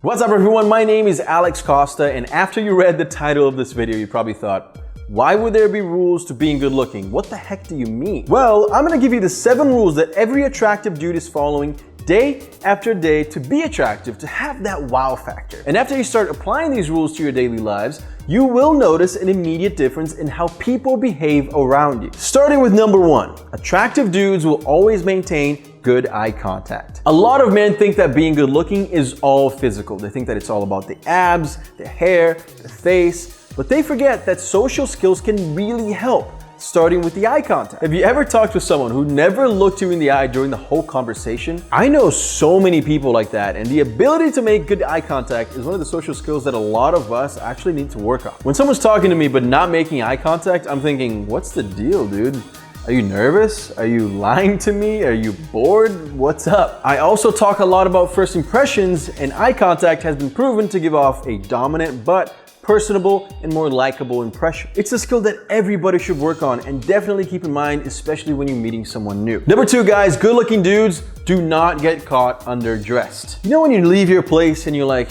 What's up everyone, my name is Alex Costa, and after you read the title of this video, you probably thought, why would there be rules to being good looking? What the heck do you mean? Well, I'm gonna give you the 7 rules that every attractive dude is following day after day to be attractive, to have that wow factor. And after you start applying these rules to your daily lives, you will notice an immediate difference in how people behave around you. Starting with number 1, attractive dudes will always maintain good eye contact. A lot of men think that being good looking is all physical. They think that it's all about the abs, the hair, the face, but they forget that social skills can really help, starting with the eye contact. Have you ever talked with someone who never looked you in the eye during the whole conversation? I know so many people like that, and the ability to make good eye contact is one of the social skills that a lot of us actually need to work on. When someone's talking to me but not making eye contact, I'm thinking, what's the deal, dude? Are you nervous? Are you lying to me? Are you bored? What's up? I also talk a lot about first impressions, and eye contact has been proven to give off a dominant but personable and more likable impression. It's a skill that everybody should work on and definitely keep in mind, especially when you're meeting someone new. Number 2, guys, good looking dudes do not get caught underdressed. You know when you leave your place and you're like,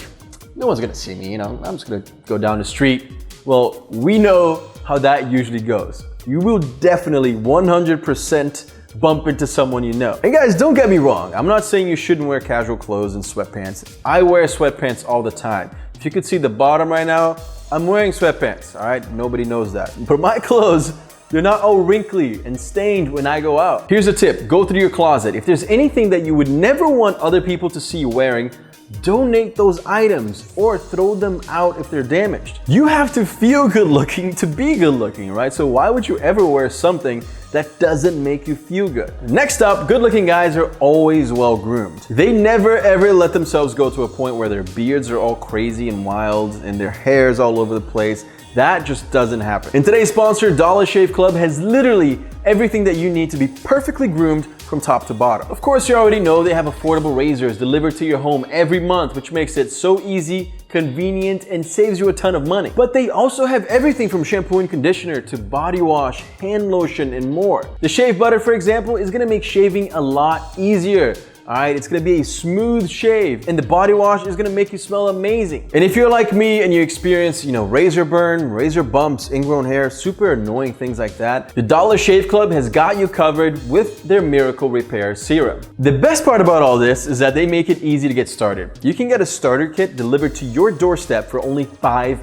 no one's gonna see me, I'm just gonna go down the street. Well, we know how that usually goes. You will definitely 100% bump into someone you know. And guys, don't get me wrong. I'm not saying you shouldn't wear casual clothes and sweatpants. I wear sweatpants all the time. If you could see the bottom right now, I'm wearing sweatpants, all right? Nobody knows that. But my clothes, they're not all wrinkly and stained when I go out. Here's a tip, go through your closet. If there's anything that you would never want other people to see you wearing, donate those items or throw them out if they're damaged. You have to feel good looking to be good looking, right? So why would you ever wear something that doesn't make you feel good? Next up, good looking guys are always well groomed. They never ever let themselves go to a point where their beards are all crazy and wild and their hair's all over the place. That just doesn't happen. And today's sponsor, Dollar Shave Club, has literally everything that you need to be perfectly groomed from top to bottom. Of course, you already know they have affordable razors delivered to your home every month, which makes it so easy, convenient, and saves you a ton of money. But they also have everything from shampoo and conditioner to body wash, hand lotion, and more. The shave butter, for example, is gonna make shaving a lot easier. All right, it's gonna be a smooth shave, and the body wash is gonna make you smell amazing. And if you're like me and you experience, razor burn, razor bumps, ingrown hair, super annoying things like that, the Dollar Shave Club has got you covered with their Miracle Repair Serum. The best part about all this is that they make it easy to get started. You can get a starter kit delivered to your doorstep for only $5.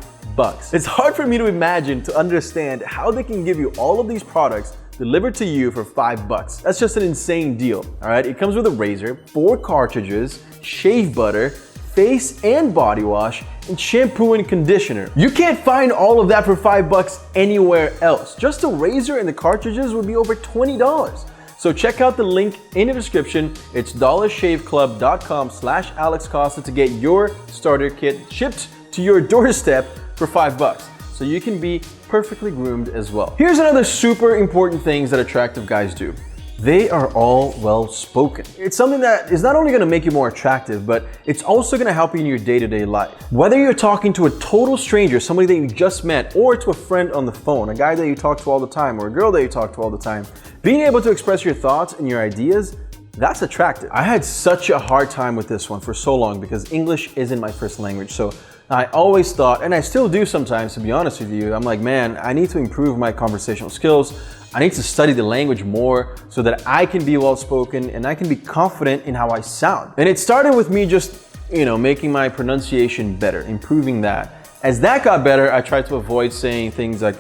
It's hard for me to imagine, to understand how they can give you all of these products delivered to you for $5. That's just an insane deal, all right? It comes with a razor, 4 cartridges, shave butter, face and body wash, and shampoo and conditioner. You can't find all of that for $5 anywhere else. Just the razor and the cartridges would be over $20. So check out the link in the description. It's dollarshaveclub.com/AlexCosta to get your starter kit shipped to your doorstep for $5. So you can be perfectly groomed as well. Here's another super important thing that attractive guys do. They are all well spoken. It's something that is not only gonna make you more attractive, but it's also gonna help you in your day-to-day life. Whether you're talking to a total stranger, somebody that you just met, or to a friend on the phone, a guy that you talk to all the time, or a girl that you talk to all the time, being able to express your thoughts and your ideas, that's attractive. I had such a hard time with this one for so long because English isn't my first language. So I always thought, and I still do sometimes, to be honest with you, I'm like, man, I need to improve my conversational skills. I need to study the language more so that I can be well spoken and I can be confident in how I sound. And it started with me just, making my pronunciation better, improving that. As that got better, I tried to avoid saying things like,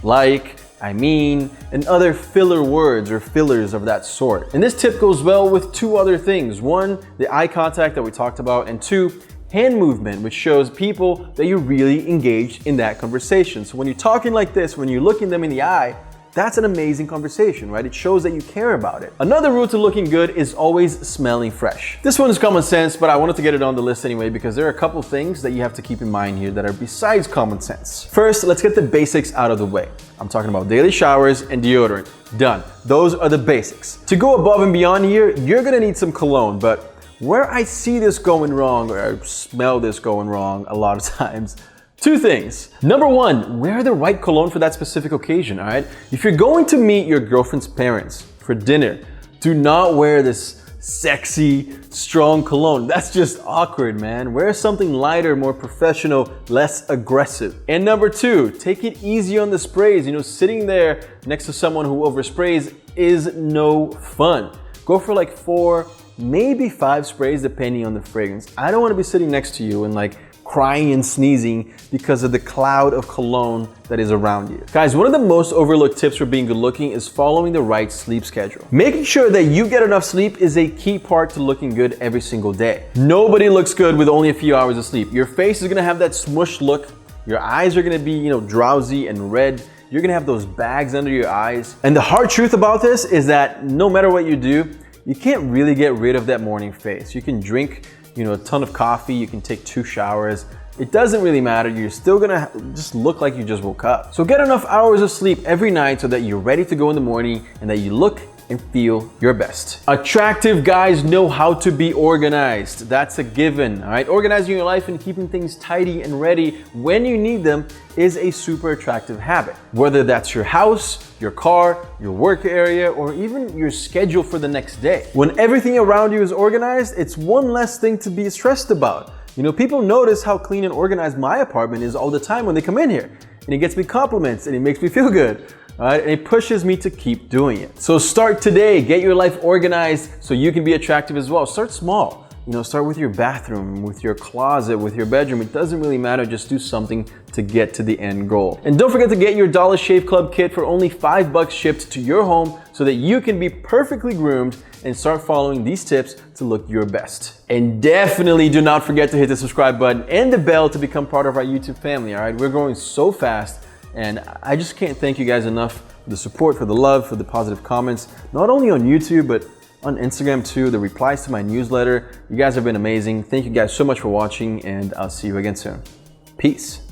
like, I mean, and other filler words or fillers of that sort. And this tip goes well with 2 other things. 1, the eye contact that we talked about, and 2, hand movement, which shows people that you're really engaged in that conversation. So when you're talking like this, when you're looking them in the eye, that's an amazing conversation, right? It shows that you care about it. Another rule to looking good is always smelling fresh. This one is common sense, but I wanted to get it on the list anyway because there are a couple things that you have to keep in mind here that are besides common sense. First, let's get the basics out of the way. I'm talking about daily showers and deodorant. Done. Those are the basics. To go above and beyond here, you're gonna need some cologne, but where I see this going wrong, or I smell this going wrong a lot of times, 2 things. Number 1, wear the right cologne for that specific occasion, all right? If you're going to meet your girlfriend's parents for dinner, do not wear this sexy, strong cologne. That's just awkward, man. Wear something lighter, more professional, less aggressive. And number 2, take it easy on the sprays. You know, sitting there next to someone who oversprays is no fun. Go for like 4, maybe 5 sprays depending on the fragrance. I don't want to be sitting next to you and like crying and sneezing because of the cloud of cologne that is around you. Guys, one of the most overlooked tips for being good looking is following the right sleep schedule. Making sure that you get enough sleep is a key part to looking good every single day. Nobody looks good with only a few hours of sleep. Your face is gonna have that smushed look. Your eyes are gonna be, you know, drowsy and red. You're gonna have those bags under your eyes. And the hard truth about this is that no matter what you do, you can't really get rid of that morning face. You can drink, you know, a ton of coffee, you can take 2 showers. It doesn't really matter. You're still gonna just look like you just woke up. So get enough hours of sleep every night so that you're ready to go in the morning and that you look and feel your best. Attractive guys know how to be organized. That's a given, all right? Organizing your life and keeping things tidy and ready when you need them is a super attractive habit. Whether that's your house, your car, your work area, or even your schedule for the next day. When everything around you is organized, it's one less thing to be stressed about. You know, people notice how clean and organized my apartment is all the time when they come in here. And it gets me compliments and it makes me feel good. All right, and it pushes me to keep doing it. So start today, get your life organized so you can be attractive as well. Start small. You know, start with your bathroom, with your closet, with your bedroom. It doesn't really matter, just do something to get to the end goal. And don't forget to get your Dollar Shave Club kit for only $5 shipped to your home so that you can be perfectly groomed and start following these tips to look your best. And definitely do not forget to hit the subscribe button and the bell to become part of our YouTube family, all right? We're growing so fast. And I just can't thank you guys enough for the support, for the love, for the positive comments, not only on YouTube, but on Instagram too, the replies to my newsletter. You guys have been amazing. Thank you guys so much for watching, and I'll see you again soon. Peace.